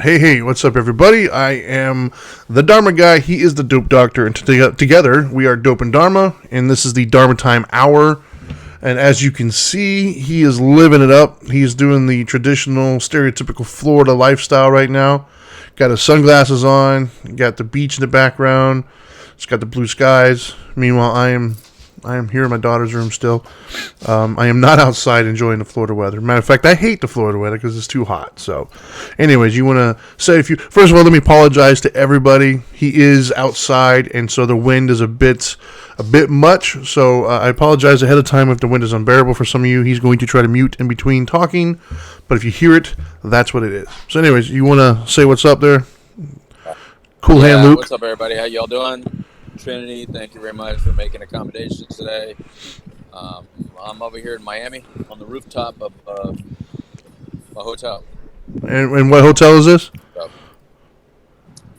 Hey, what's up, everybody? I am the Dharma guy. He is the Dope Doctor, and together we are Dope and Dharma, and this is the Dharma Time Hour. And as you can see, he is living it up. He's doing the traditional, stereotypical Florida lifestyle right now. Got his sunglasses on, got the beach in the background, it's got the blue skies. Meanwhile, I am here in my daughter's room still. I am not outside enjoying the Florida weather. Matter of fact, I hate the Florida weather because it's too hot. So, anyways, you want to say first of all, let me apologize to everybody. He is outside, and so the wind is a bit much. So I apologize ahead of time if the wind is unbearable for some of you. He's going to try to mute in between talking, but if you hear it, that's what it is. So, anyways, you want to say what's up there? Cool hand, Luke. What's up, everybody? How y'all doing? Trinity, thank you very much for making accommodations today. I'm over here in Miami on the rooftop of a hotel. And what hotel is this?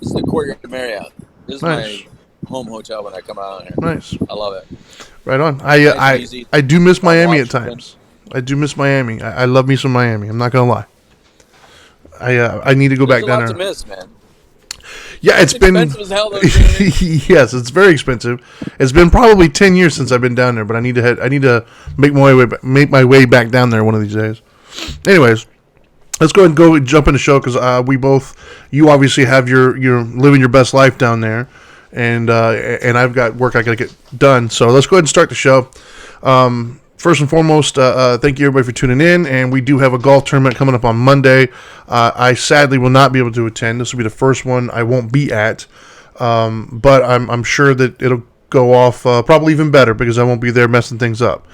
It's the Courtyard Marriott. This is nice. My home hotel when I come out here. Nice. I love it. Right on. I do miss Miami at times. I do miss Miami. I love me some Miami. I'm not gonna lie. I need to go back down there. There's a lot to miss, man. Yeah, it's been expensive as hell, though. Yes, it's very expensive. It's been probably 10 years since I've been down there, but I need to make my way back down there one of these days. Anyways, let's go ahead and jump in the show because you obviously have you're living your best life down there, and I've got work I got to get done. So let's go ahead and start the show. First and foremost, thank you everybody for tuning in, and we do have a golf tournament coming up on Monday. I sadly will not be able to attend. This will be the first one I won't be at, but I'm sure that it'll go off probably even better because I won't be there messing things up.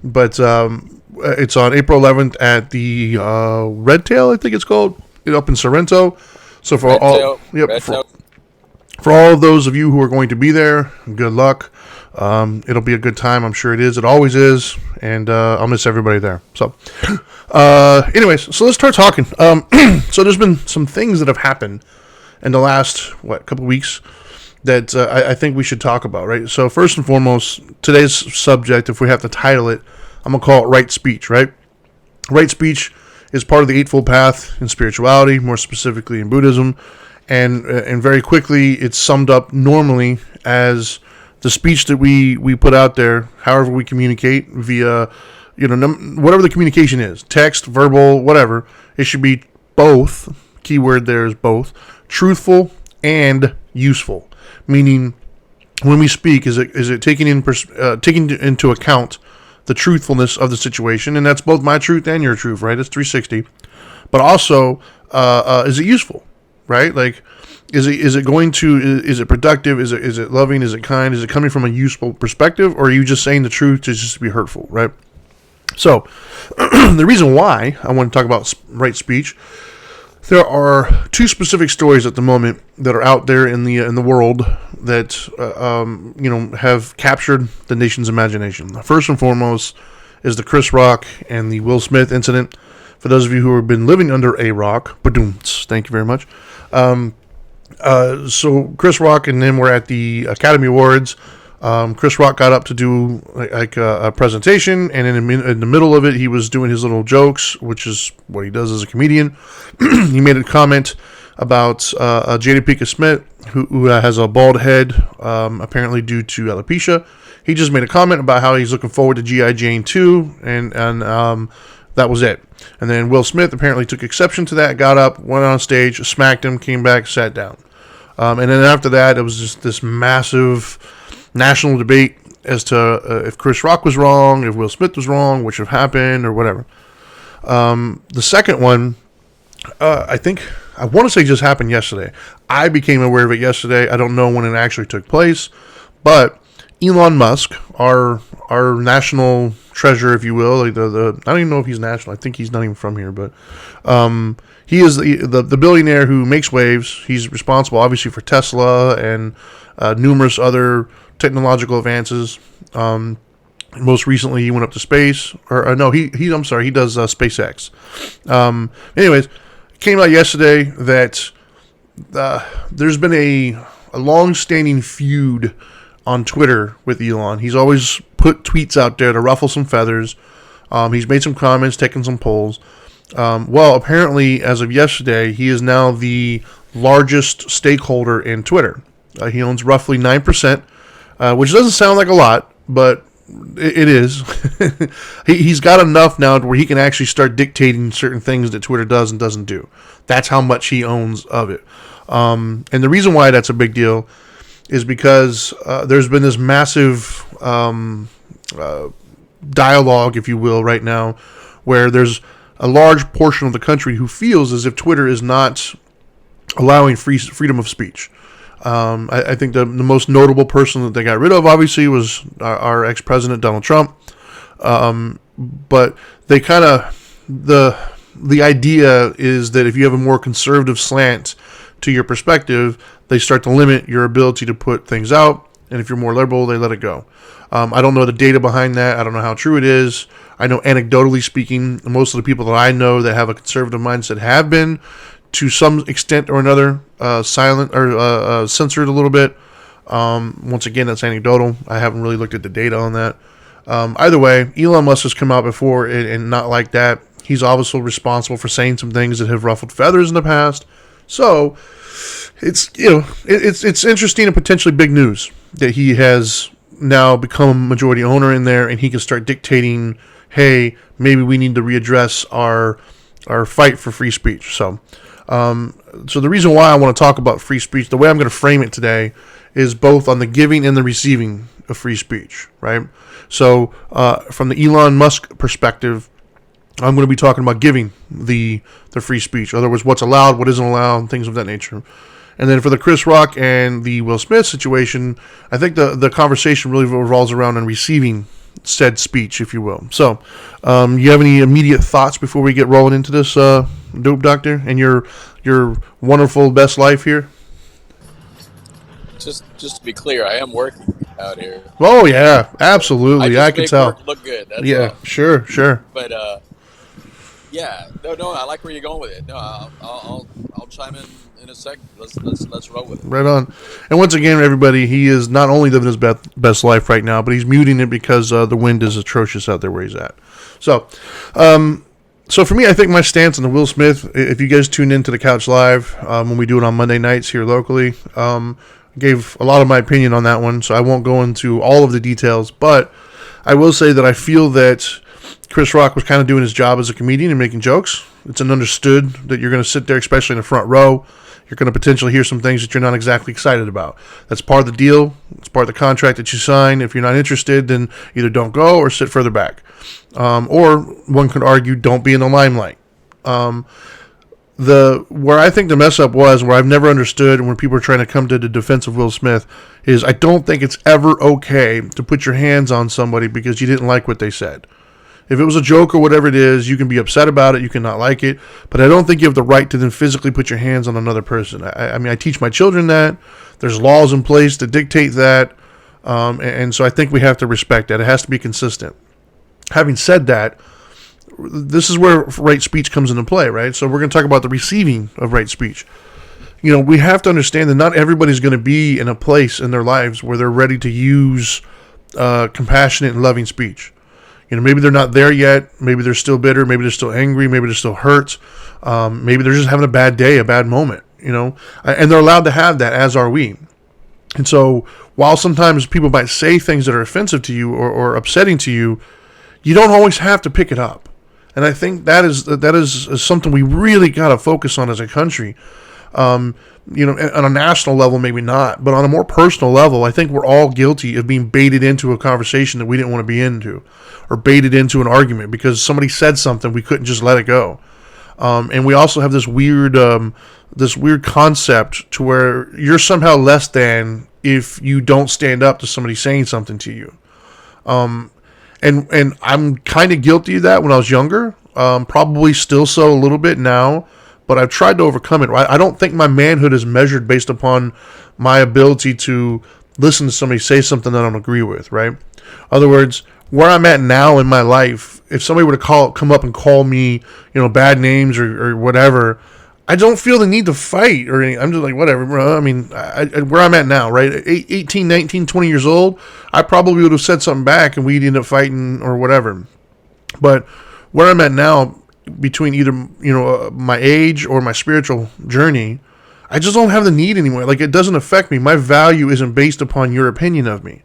But it's on April 11th at the Red Tail, I think it's called, up in Sorrento. So for all of those of you who are going to be there, good luck. It'll be a good time. I'm sure it is. It always is. And I'll miss everybody there. So, anyways, so let's start talking. So there's been some things that have happened in the last, couple weeks that I think we should talk about, right? So first and foremost, today's subject, if we have to title it, I'm going to call it right speech, right? Right speech is part of the Eightfold Path in spirituality, more specifically in Buddhism. And very quickly, it's summed up normally as the speech that we put out there, however we communicate via, whatever the communication is, text, verbal, whatever, it should be both, keyword there is both, truthful and useful. Meaning, when we speak, is it taking into account the truthfulness of the situation, and that's both my truth and your truth, right? It's 360. But also, is it useful, right? Like, is it productive? Is it loving? Is it kind? Is it coming from a useful perspective? Or are you just saying the truth to just be hurtful, right? So, the reason why I want to talk about right speech, there are two specific stories at the moment that are out there in the world that have captured the nation's imagination. First and foremost is the Chris Rock and the Will Smith incident. For those of you who have been living under a rock, thank you very much. So Chris Rock and them were at the Academy Awards. Chris Rock got up to do a presentation, and in the middle of it, he was doing his little jokes, which is what he does as a comedian. He made a comment about Jada Pinkett Smith, who has a bald head, apparently due to alopecia. He just made a comment about how he's looking forward to G.I. Jane 2, and that was it. And then Will Smith apparently took exception to that, got up, went on stage, smacked him, came back, sat down. And then after that, it was just this massive national debate as to if Chris Rock was wrong, if Will Smith was wrong, which have happened, or whatever. The second one, I want to say just happened yesterday. I became aware of it yesterday. I don't know when it actually took place, but Elon Musk, our national treasure, if you will, like I don't even know if he's national. I think he's not even from here, but he is the billionaire who makes waves. He's responsible, obviously, for Tesla and numerous other technological advances. Most recently, he went up to space, he does SpaceX. Anyways, it came out yesterday that there's been a long-standing feud on Twitter with Elon. He's always put tweets out there to ruffle some feathers. He's made some comments, taken some polls. Well, apparently, as of yesterday, he is now the largest stakeholder in Twitter. He owns roughly 9%, which doesn't sound like a lot, but it is. He's got enough now to where he can actually start dictating certain things that Twitter does and doesn't do. That's how much he owns of it. And the reason why that's a big deal is because there's been this massive dialogue, if you will, right now, where there's a large portion of the country who feels as if Twitter is not allowing freedom of speech. I think the most notable person that they got rid of, obviously, was our ex-president, Donald Trump. But they kind of, the idea is that if you have a more conservative slant to your perspective, they start to limit your ability to put things out. And if you're more liberal, they let it go. I don't know the data behind that. I don't know how true it is. I know anecdotally speaking, most of the people that I know that have a conservative mindset have been, to some extent or another, silent or censored a little bit. Once again, that's anecdotal. I haven't really looked at the data on that. Either way, Elon Musk has come out before and not like that. He's obviously responsible for saying some things that have ruffled feathers in the past. So it's it's interesting and potentially big news that he has now become a majority owner in there, and he can start dictating, hey, maybe we need to readdress our fight for free speech. So the reason why I want to talk about free speech, the way I'm going to frame it today, is both on the giving and the receiving of free speech, right? So from the Elon Musk perspective, I'm going to be talking about giving the free speech. In other words, what's allowed, what isn't allowed, things of that nature. And then for the Chris Rock and the Will Smith situation, I think the conversation really revolves around on receiving said speech, if you will. So, you have any immediate thoughts before we get rolling into this, Dope Doctor, and your wonderful best life here? Just to be clear, I am working out here. Oh yeah, absolutely. I can tell. Work look good. That's yeah, all. sure. But yeah, no, I like where you're going with it. No, I'll chime in a second. Let's roll with it. Right on. And once again, everybody, he is not only living his best life right now, but he's muting it because the wind is atrocious out there where he's at. So, so for me, I think my stance on the Will Smith, if you guys tune into the Couch Live when we do it on Monday nights here locally, gave a lot of my opinion on that one, so I won't go into all of the details, but I will say that I feel that Chris Rock was kind of doing his job as a comedian and making jokes. It's understood that you're going to sit there, especially in the front row. You're going to potentially hear some things that you're not exactly excited about. That's part of the deal. It's part of the contract that you sign. If you're not interested, then either don't go or sit further back. Or one could argue, don't be in the limelight. Where I think the mess up was, where I've never understood, and when people are trying to come to the defense of Will Smith, is I don't think it's ever okay to put your hands on somebody because you didn't like what they said. If it was a joke or whatever it is, you can be upset about it, you can not like it, but I don't think you have the right to then physically put your hands on another person. I mean, I teach my children that. There's laws in place to dictate that, and so I think we have to respect that. It has to be consistent. Having said that, this is where right speech comes into play, right? So we're going to talk about the receiving of right speech. You know, we have to understand that not everybody's going to be in a place in their lives where they're ready to use compassionate and loving speech. You know, maybe they're not there yet. Maybe they're still bitter. Maybe they're still angry. Maybe they're still hurt. Maybe they're just having a bad day, a bad moment, you know, and they're allowed to have that, as are we. And so while sometimes people might say things that are offensive to you or upsetting to you, you don't always have to pick it up. And I think that is something we really got to focus on as a country. You know, on a national level, maybe not, but on a more personal level, I think we're all guilty of being baited into a conversation that we didn't want to be into, or baited into an argument because somebody said something, we couldn't just let it go. And we also have this weird concept to where you're somehow less than if you don't stand up to somebody saying something to you. And I'm kind of guilty of that when I was younger, probably still so a little bit now, but I've tried to overcome it. I don't think my manhood is measured based upon my ability to listen to somebody say something that I don't agree with, right? In other words, where I'm at now in my life, if somebody were to come up and call me, you know, bad names or whatever, I don't feel the need to fight or anything. I'm just like, whatever, bro. I mean, where I'm at now, right? 18, 19, 20 years old, I probably would have said something back and we'd end up fighting or whatever. But where I'm at now, between either, my age or my spiritual journey, I just don't have the need anymore. Like, it doesn't affect me. My value isn't based upon your opinion of me.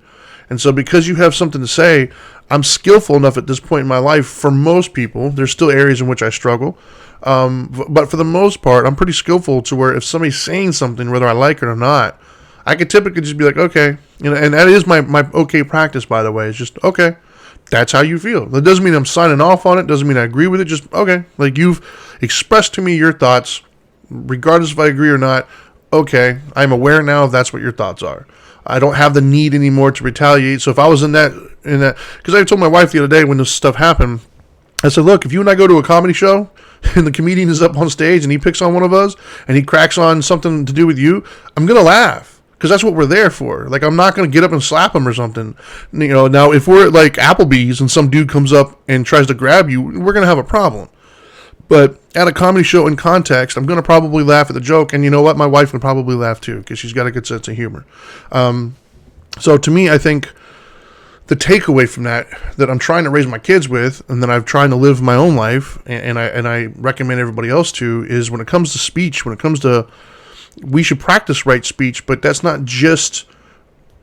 And so because you have something to say, I'm skillful enough at this point in my life. For most people, there's still areas in which I struggle. But for the most part, I'm pretty skillful to where if somebody's saying something, whether I like it or not, I could typically just be like, okay. And that is my okay practice, by the way. It's just, okay, that's how you feel. That doesn't mean I'm signing off on it. Doesn't mean I agree with it. Just, okay. Like, you've expressed to me your thoughts, regardless if I agree or not. Okay, I'm aware now if that's what your thoughts are. I don't have the need anymore to retaliate. So if I was in that, because I told my wife the other day when this stuff happened, I said, look, if you and I go to a comedy show and the comedian is up on stage and he picks on one of us and he cracks on something to do with you, I'm going to laugh because that's what we're there for. Like, I'm not going to get up and slap him or something. Now if we're at like Applebee's and some dude comes up and tries to grab you, we're going to have a problem. But at a comedy show in context, I'm going to probably laugh at the joke. And you know what? My wife would probably laugh too because she's got a good sense of humor. So to me, I think the takeaway from that I'm trying to raise my kids with and that I've trying to live my own life and I recommend everybody else to is when it comes to speech, we should practice right speech, but that's not just,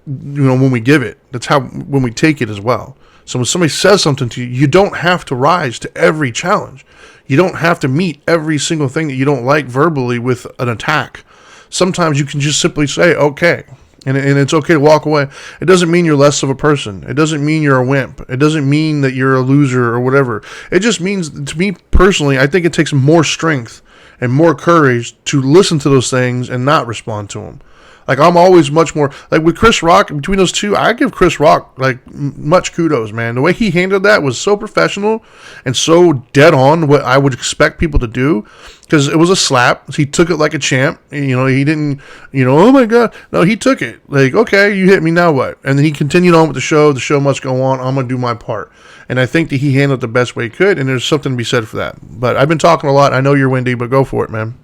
when we give it. That's when we take it as well. So when somebody says something to you, you don't have to rise to every challenge. You don't have to meet every single thing that you don't like verbally with an attack. Sometimes you can just simply say, okay. And it's okay to walk away. It doesn't mean you're less of a person. It doesn't mean you're a wimp. It doesn't mean that you're a loser or whatever. It just means, to me personally, I think it takes more strength and more courage to listen to those things and not respond to them. Like, I'm always much more, like with Chris Rock, between those two, I give Chris Rock, like, much kudos, man. The way he handled that was so professional and so dead on what I would expect people to do, because it was a slap. He took it like a champ. He didn't, oh my God. No, he took it. Like, okay, you hit me, now what? And then he continued on with the show. The show must go on. I'm going to do my part. And I think that he handled it the best way he could, and there's something to be said for that. But I've been talking a lot. I know you're windy, but go for it, man.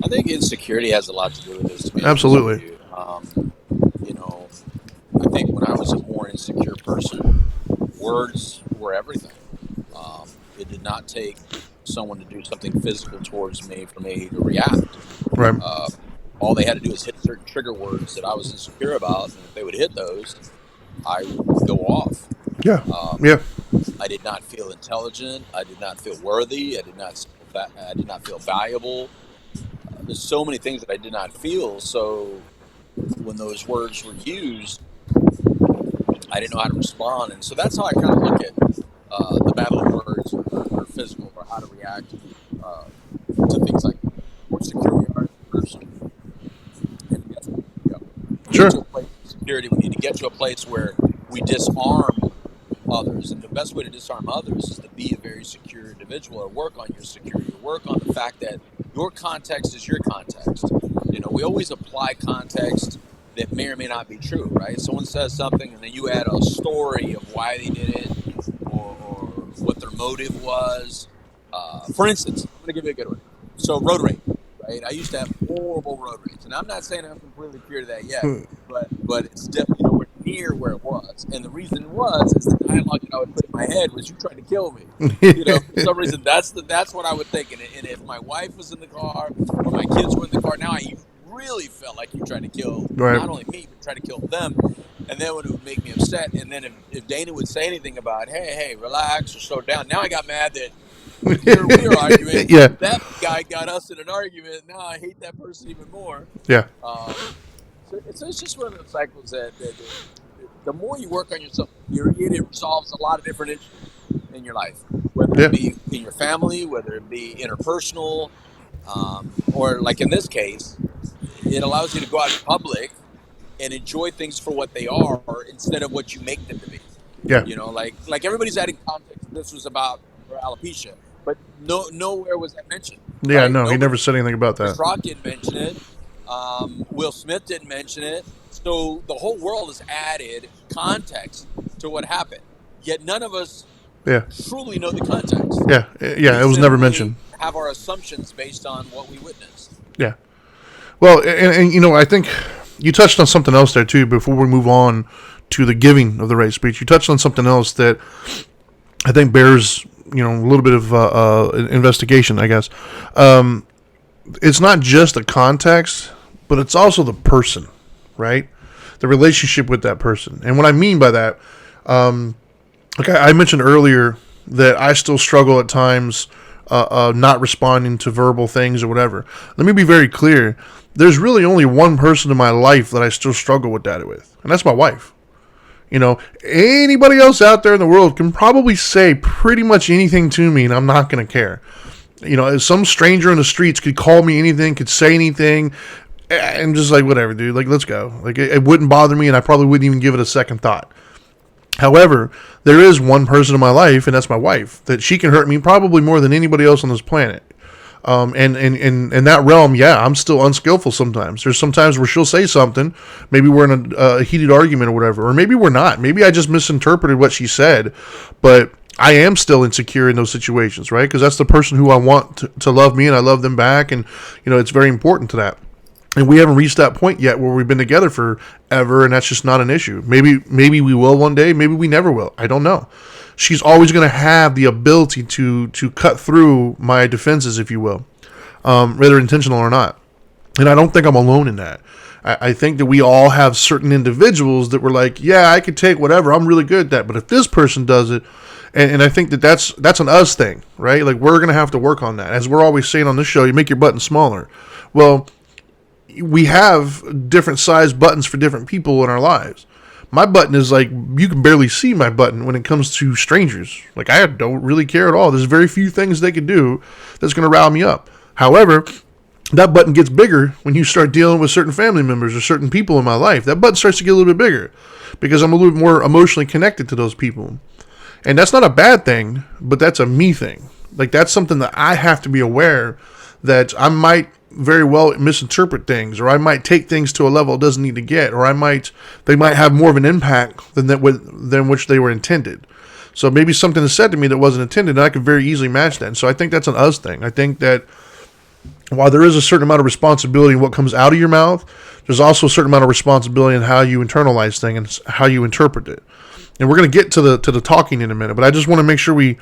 I think insecurity has a lot to do with this. To be Absolutely. I think when I was a more insecure person, words were everything. It did not take someone to do something physical towards me for me to react. Right. All they had to do is hit certain trigger words that I was insecure about, and if they would hit those, I would go off. Yeah. I did not feel intelligent. I did not feel worthy. I did not feel valuable. There's so many things that I did not feel. So when those words were used, I didn't know how to respond. And so that's how I kind of look at the battle of words or physical, or how to react to things like more secure we are as a person. And that's where we go. Sure. Get to a place of security. We need to get to a place where we disarm others. And the best way to disarm others is to be a very secure individual, or work on your security, work on the fact that your context is your context. We always apply context that may or may not be true, right? Someone says something and then you add a story of why they did it or what their motive was. For instance, I'm going to give you a good one. So road rage, right? I used to have horrible road rage. And I'm not saying I'm completely cured of that yet, but it's definitely nowhere near where it was. And the reason was is the dialogue that I would put in my head was, you tried to kill me. For some reason, that's what I would think. And if my wife was in the car or my kids were in the car, now I really felt like you tried to kill not only me, but try to kill them. And then it would make me upset. And then if Dana would say anything about, hey, relax or slow down, now I got mad that we were arguing. Yeah. That guy got us in an argument. Now I hate that person even more. Yeah. So it's just one of those cycles that the more you work on yourself, it resolves a lot of different issues in your life, whether it be in your family, whether it be interpersonal, or like in this case, it allows you to go out in public and enjoy things for what they are instead of what you make them to be. Yeah. Like everybody's adding context. This was about alopecia, but nowhere was that mentioned. Yeah, right? no, he never said anything about that. Chris Rock didn't mention it. Will Smith didn't mention it. So the whole world has added context to what happened. Yet none of us truly know the context. Yeah, it was never mentioned. Have our assumptions based on what we witnessed. Yeah. Well, and I think you touched on something else there too before we move on to the giving of the right speech. You touched on something else that I think bears a little bit of investigation, I guess. It's not just the context, but it's also the person, right? The relationship with that person. And what I mean by that, like I mentioned earlier, that I still struggle at times not responding to verbal things or whatever. Let me be very clear. There's really only one person in my life that I still struggle with that with, and that's my wife. Anybody else out there in the world can probably say pretty much anything to me, and I'm not going to care. Some stranger in the streets could call me anything, could say anything, and just like, whatever, dude, like, let's go. Like, it wouldn't bother me, and I probably wouldn't even give it a second thought. However, there is one person in my life, and that's my wife, that she can hurt me probably more than anybody else on this planet. And in that realm, yeah, I'm still unskillful sometimes. There's sometimes where she'll say something, maybe we're in a heated argument or whatever, or maybe we're not. Maybe I just misinterpreted what she said, but I am still insecure in those situations, right? Because that's the person who I want to love me, and I love them back, and it's very important to that. And we haven't reached that point yet where we've been together forever, and that's just not an issue. Maybe we will one day. Maybe we never will. I don't know. She's always going to have the ability to cut through my defenses, if you will, whether intentional or not. And I don't think I'm alone in that. I think that we all have certain individuals that were like, yeah, I could take whatever. I'm really good at that. But if this person does it, and I think that's an us thing, right? Like, we're going to have to work on that. As we're always saying on this show, you make your button smaller. Well, we have different size buttons for different people in our lives. My button is like, you can barely see my button when it comes to strangers. Like, I don't really care at all. There's very few things they could do that's going to rile me up. However, that button gets bigger when you start dealing with certain family members or certain people in my life. That button starts to get a little bit bigger because I'm a little bit more emotionally connected to those people. And that's not a bad thing, but that's a me thing. Like, that's something that I have to be aware that I might very well misinterpret things, or I might take things to a level it doesn't need to get, or they might have more of an impact than which they were intended. So maybe something is said to me that wasn't intended, and I could very easily match that. And so I think that's an us thing. I think that while there is a certain amount of responsibility in what comes out of your mouth, there's also a certain amount of responsibility in how you internalize things and how you interpret it. And we're going to get to the talking in a minute, but I just want to make sure we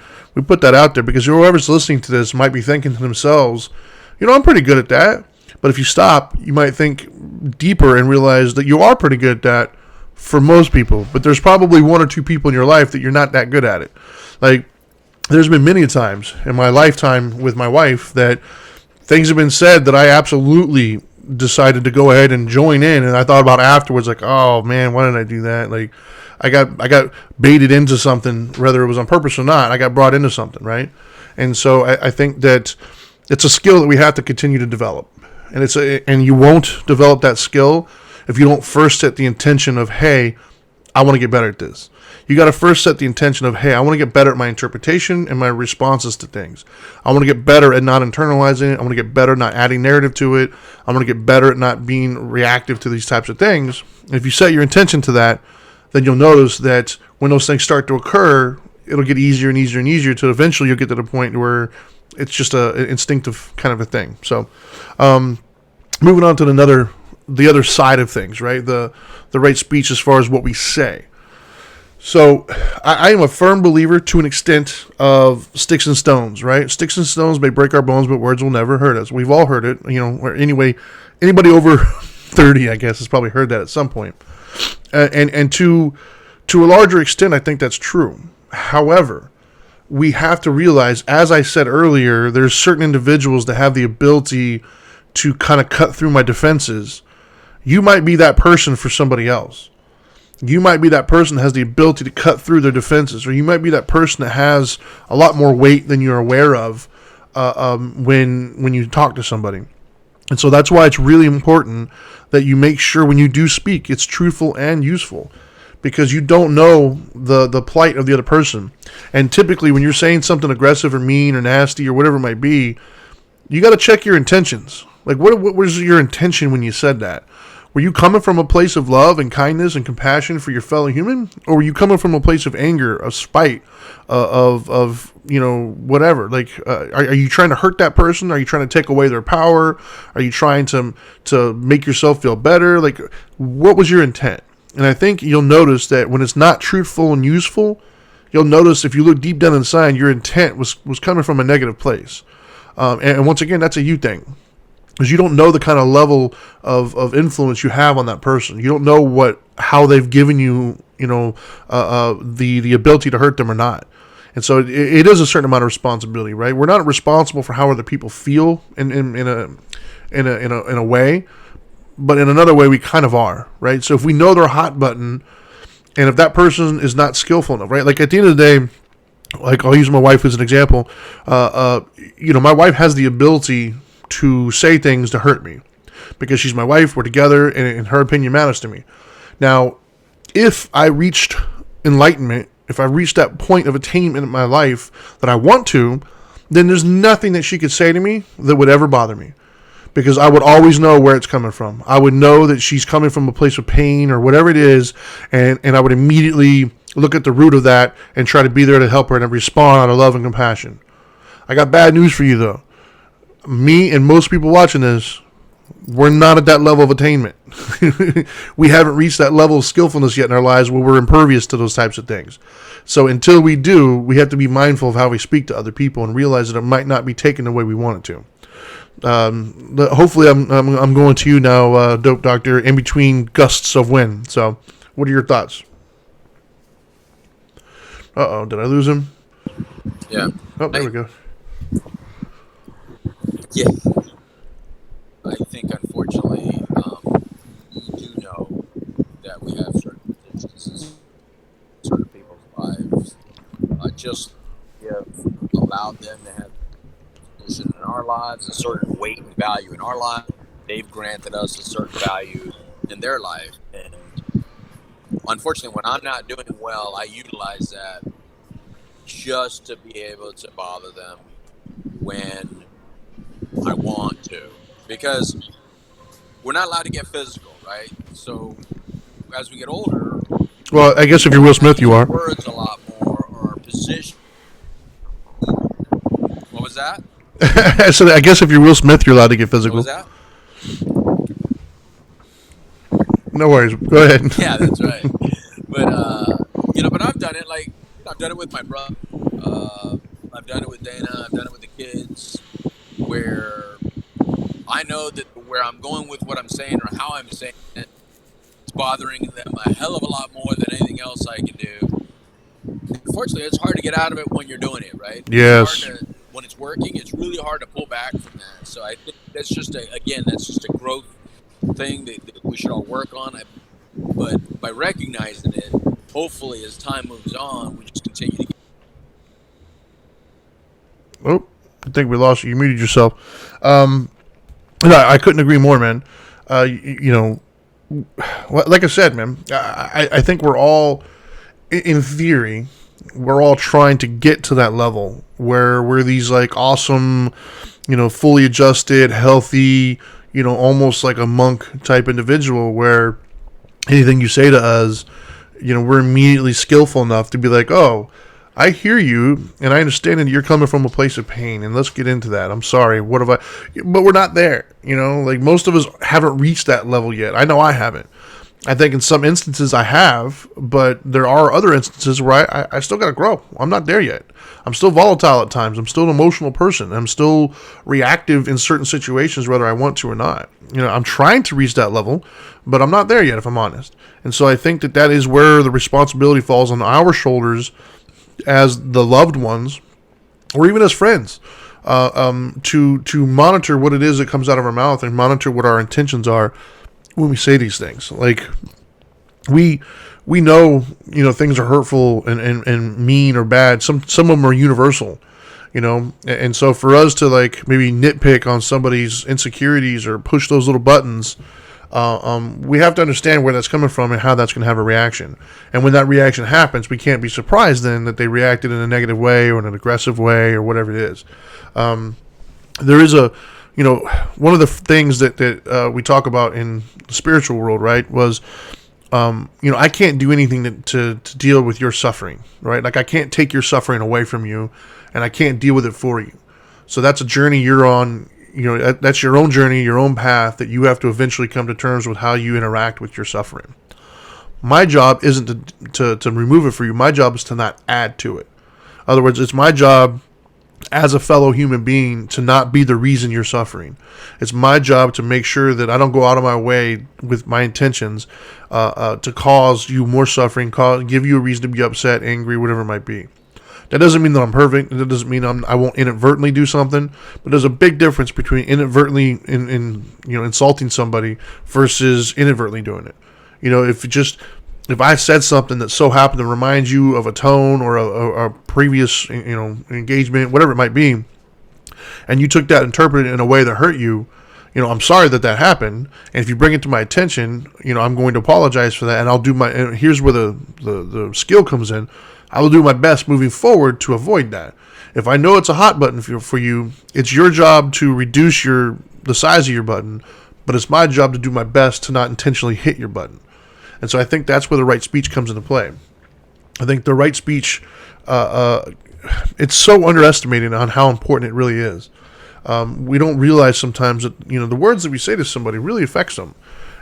put that out there, because whoever's listening to this might be thinking to themselves, I'm pretty good at that. But if you stop, you might think deeper and realize that you are pretty good at that for most people. But there's probably one or two people in your life that you're not that good at it. Like, there's been many times in my lifetime with my wife that things have been said that I absolutely decided to go ahead and join in. And I thought about afterwards, like, oh man, why did I do that? Like, I got baited into something, whether it was on purpose or not. I got brought into something, right? And so I think that it's a skill that we have to continue to develop. And you won't develop that skill if you don't first set the intention of, hey, I want to get better at this. You got to first set the intention of, hey, I want to get better at my interpretation and my responses to things. I want to get better at not internalizing it. I want to get better at not adding narrative to it. I want to get better at not being reactive to these types of things. And if you set your intention to that, then you'll notice that when those things start to occur, it'll get easier and easier and easier till eventually you'll get to the point where it's just an instinctive kind of a thing. So, moving on to the other side of things, right? The right speech as far as what we say. So, I am a firm believer to an extent of sticks and stones, right? Sticks and stones may break our bones, but words will never hurt us. We've all heard it, or anyway, anybody over 30, I guess, has probably heard that at some point. And to a larger extent, I think that's true. However, we have to realize, as I said earlier, there's certain individuals that have the ability to kind of cut through my defenses. You might be that person for somebody else. You might be that person that has the ability to cut through their defenses, or you might be that person that has a lot more weight than you're aware of when you talk to somebody. And so that's why it's really important that you make sure when you do speak, it's truthful and useful, because you don't know the plight of the other person. And typically when you're saying something aggressive or mean or nasty or whatever it might be, you got to check your intentions. Like, what was your intention when you said that? Were you coming from a place of love and kindness and compassion for your fellow human? Or were you coming from a place of anger, of spite, of whatever? Like, are you trying to hurt that person? Are you trying to take away their power? Are you trying to make yourself feel better? Like, what was your intent? And I think you'll notice that when it's not truthful and useful, you'll notice if you look deep down inside, your intent was coming from a negative place. And once again, that's a you thing. Because you don't know the kind of level of influence you have on that person. You don't know how they've given you, the ability to hurt them or not. And so it is a certain amount of responsibility, right? We're not responsible for how other people feel in a way, but in another way we kind of are, right? So if we know they're a hot button, and if that person is not skillful enough, right? Like at the end of the day, like I'll use my wife as an example. My wife has the ability to say things to hurt me because she's my wife. We're together, and her opinion matters to me. Now, if I reached enlightenment, if I reached that point of attainment in my life that I want to, then there's nothing that she could say to me that would ever bother me, because I would always know where it's coming from. I would know that she's coming from a place of pain or whatever it is, and I would immediately look at the root of that and try to be there to help her and respond out of love and compassion. I got bad news for you, though. Me and most people watching this, we're not at that level of attainment. We haven't reached that level of skillfulness yet in our lives where we're impervious to those types of things. So until we do, we have to be mindful of how we speak to other people and realize that it might not be taken the way we want it to. Hopefully I'm going to you now, Dope Doctor, in between gusts of wind. So what are your thoughts? Uh-oh, did I lose him? Yeah. Oh, there we go. Yeah. I think, unfortunately, we do know that we have certain instances in certain people's lives. Just we have allowed them to have a position in our lives, a certain weight and value in our life. They've granted us a certain value in their life. And unfortunately, when I'm not doing well, I utilize that just to be able to bother them when I want to, because we're not allowed to get physical, right? So as we get older, well, I guess if you're Will Smith, you are. Words a lot more, or position. What was that? So I guess if you're Will Smith, you're allowed to get physical. What was that? No worries. Go ahead. Yeah, that's right. But I've done it. Like I've done it with my brother. I've done it with Dana. I've done it with the kids, where I know that where I'm going with what I'm saying or how I'm saying it, it's bothering them a hell of a lot more than anything else I can do. Unfortunately, it's hard to get out of it when you're doing it, right? Yes. When it's working, it's really hard to pull back from that. So I think that's just a growth thing that we should all work on. But by recognizing it, hopefully as time moves on, we just continue to get. Oh, I think we lost you. You muted yourself. I couldn't agree more, man. Like I said, man, I think we're all, in theory, we're all trying to get to that level where we're these like awesome, fully adjusted, healthy, almost like a monk type individual where anything you say to us, we're immediately skillful enough to be like, oh, I hear you, and I understand that you're coming from a place of pain, and let's get into that. I'm sorry, what have I... But we're not there, like most of us haven't reached that level yet. I know I haven't. I think in some instances I have, but there are other instances where I still got to grow. I'm not there yet. I'm still volatile at times. I'm still an emotional person. I'm still reactive in certain situations, whether I want to or not. I'm trying to reach that level, but I'm not there yet, if I'm honest. And so I think that is where the responsibility falls on our shoulders as the loved ones, or even as friends, to monitor what it is that comes out of our mouth and monitor what our intentions are when we say these things. Like we know, things are hurtful and mean or bad. Some of them are universal, and so for us to like maybe nitpick on somebody's insecurities or push those little buttons, we have to understand where that's coming from and how that's going to have a reaction. And when that reaction happens, we can't be surprised then that they reacted in a negative way or in an aggressive way or whatever it is. There is one of the things that we talk about in the spiritual world, right, was, I can't do anything to deal with your suffering, right? Like I can't take your suffering away from you, and I can't deal with it for you. So that's a journey you're on. That's your own journey, your own path that you have to eventually come to terms with how you interact with your suffering. My job isn't to remove it for you. My job is to not add to it. In other words, it's my job as a fellow human being to not be the reason you're suffering. It's my job to make sure that I don't go out of my way with my intentions to cause you more suffering, give you a reason to be upset, angry, whatever it might be. That doesn't mean that I'm perfect. That doesn't mean I won't inadvertently do something. But there's a big difference between inadvertently insulting somebody versus inadvertently doing it. If I said something that so happened to remind you of a tone or a previous engagement, whatever it might be, and you took that, interpreted it in a way that hurt you, I'm sorry that happened. And if you bring it to my attention, I'm going to apologize for that. And I'll do my. And here's where the skill comes in. I will do my best moving forward to avoid that. If I know it's a hot button for you, it's your job to reduce the size of your button, but it's my job to do my best to not intentionally hit your button. And so I think that's where the right speech comes into play. I think the right speech, it's so underestimated on how important it really is. We don't realize sometimes that the words that we say to somebody really affects them,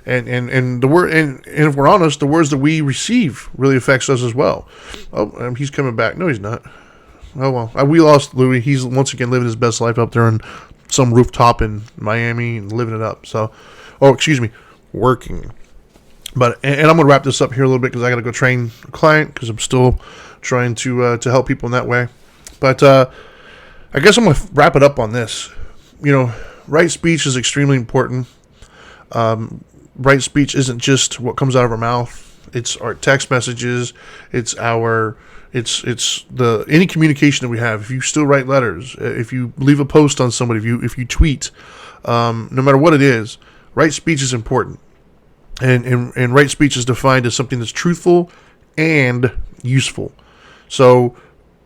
and the word and if we're honest, the words that we receive really affects us as well. Oh, he's coming back. No, he's not. Oh well, we lost Louis. He's once again living his best life up there on some rooftop in Miami and living it up. So, working. But and I'm gonna wrap this up here a little bit because I gotta go train a client because I'm still trying to help people in that way. But I guess I'm gonna wrap it up on this. Right speech is extremely important. Right speech isn't just what comes out of our mouth. It's our text messages. It's any communication that we have. If you still write letters, if you leave a post on somebody, if you tweet, no matter what it is, right speech is important. And right speech is defined as something that's truthful and useful. So,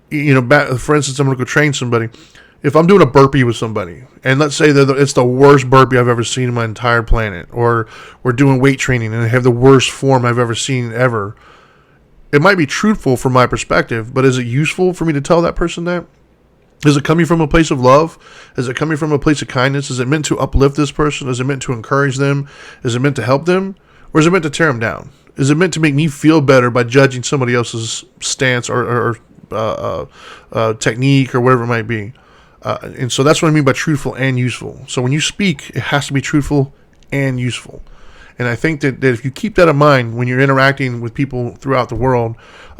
for instance, I'm going to go train somebody. If I'm doing a burpee with somebody, and let's say that it's the worst burpee I've ever seen in my entire planet, or we're doing weight training and I have the worst form I've ever seen ever, it might be truthful from my perspective, but is it useful for me to tell that person that? Is it coming from a place of love? Is it coming from a place of kindness? Is it meant to uplift this person? Is it meant to encourage them? Is it meant to help them? Or is it meant to tear them down? Is it meant to make me feel better by judging somebody else's stance or technique or whatever it might be? And so that's what I mean by truthful and useful. So when you speak, it has to be truthful and useful. And I think that if you keep that in mind when you're interacting with people throughout the world,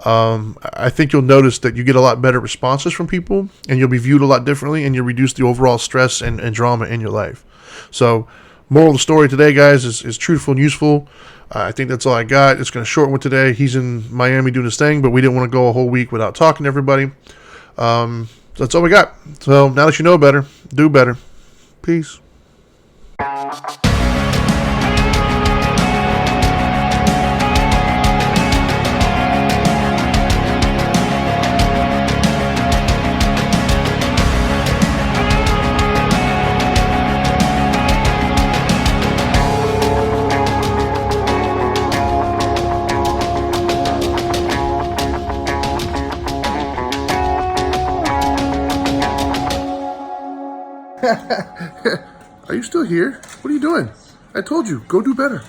I think you'll notice that you get a lot better responses from people, and you'll be viewed a lot differently, and you'll reduce the overall stress and drama in your life. So moral of the story today, guys, is truthful and useful. I think that's all I got. It's going to shorten with today. He's in Miami doing his thing, but we didn't want to go a whole week without talking to everybody. So that's all we got. So now that you know better, do better. Peace. Are you still here? What are you doing? I told you, go do better.